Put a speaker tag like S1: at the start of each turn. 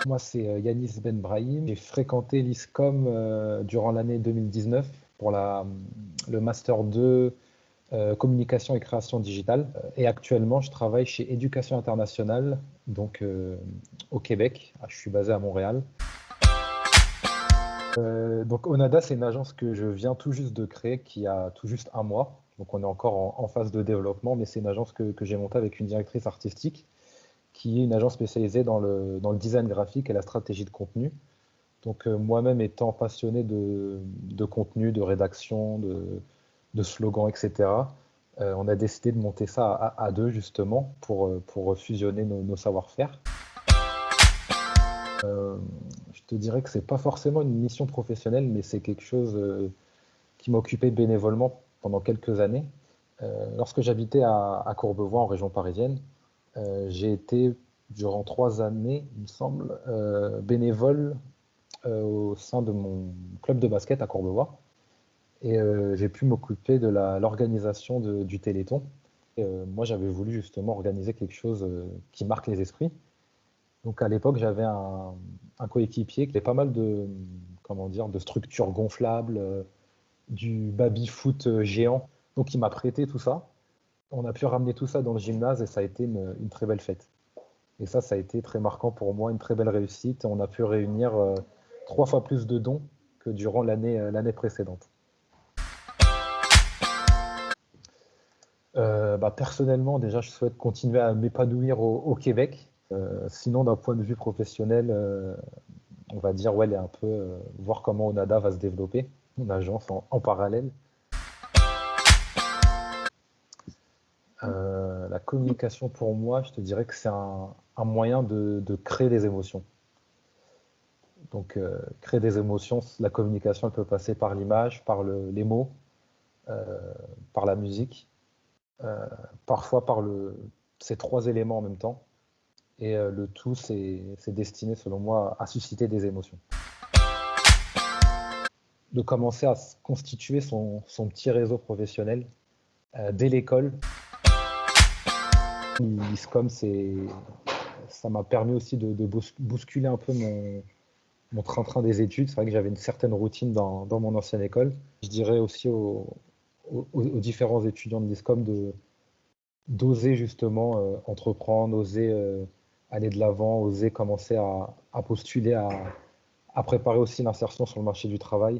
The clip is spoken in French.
S1: Moi, c'est Yanis Ben Brahim. J'ai fréquenté l'ISCOM durant l'année 2019 pour le Master 2 Communication et création digitale. Et actuellement, je travaille chez Éducation internationale, donc au Québec. Je suis basé à Montréal. Donc Onada, c'est une agence que je viens tout juste de créer, qui a tout juste un mois. Donc on est encore en phase de développement, mais c'est une agence que j'ai montée avec une directrice artistique, qui est une agence spécialisée dans le design graphique et la stratégie de contenu. Donc moi-même étant passionné de contenu, de rédaction, de slogans, etc., on a décidé de monter ça à deux justement pour fusionner nos savoir-faire. Je te dirais que c'est pas forcément une mission professionnelle, mais c'est quelque chose qui m'a occupé bénévolement pendant quelques années. Lorsque j'habitais à Courbevoie, en région parisienne, j'ai été durant 3 années, il me semble, bénévole au sein de mon club de basket à Courbevoie. Et j'ai pu m'occuper de l'organisation du Téléthon. Et, moi, j'avais voulu justement organiser quelque chose qui marque les esprits. Donc à l'époque, j'avais un coéquipier qui avait pas mal comment dire, de structures gonflables, du baby-foot géant. Donc il m'a prêté tout ça. On a pu ramener tout ça dans le gymnase et ça a été une très belle fête. Et ça a été très marquant pour moi, une très belle réussite. On a pu réunir 3 fois plus de dons que durant l'année précédente. Personnellement, déjà, je souhaite continuer à m'épanouir au Québec. Sinon, d'un point de vue professionnel, on va dire, ouais, un peu voir comment Onada va se développer, mon agence en parallèle. La communication pour moi, je te dirais que c'est un moyen de créer des émotions. Donc, créer des émotions, la communication, elle peut passer par l'image, par les mots, euh, par la musique, euh, parfois par ces trois éléments en même temps. Et le tout, c'est destiné, selon moi, à susciter des émotions. De commencer à constituer son petit réseau professionnel dès l'école. L'ISCOM, ça m'a permis aussi de bousculer un peu mon train-train des études. C'est vrai que j'avais une certaine routine dans mon ancienne école. Je dirais aussi aux différents étudiants de l'ISCOM d'oser justement entreprendre, oser aller de l'avant, oser commencer à postuler, à préparer aussi l'insertion sur le marché du travail.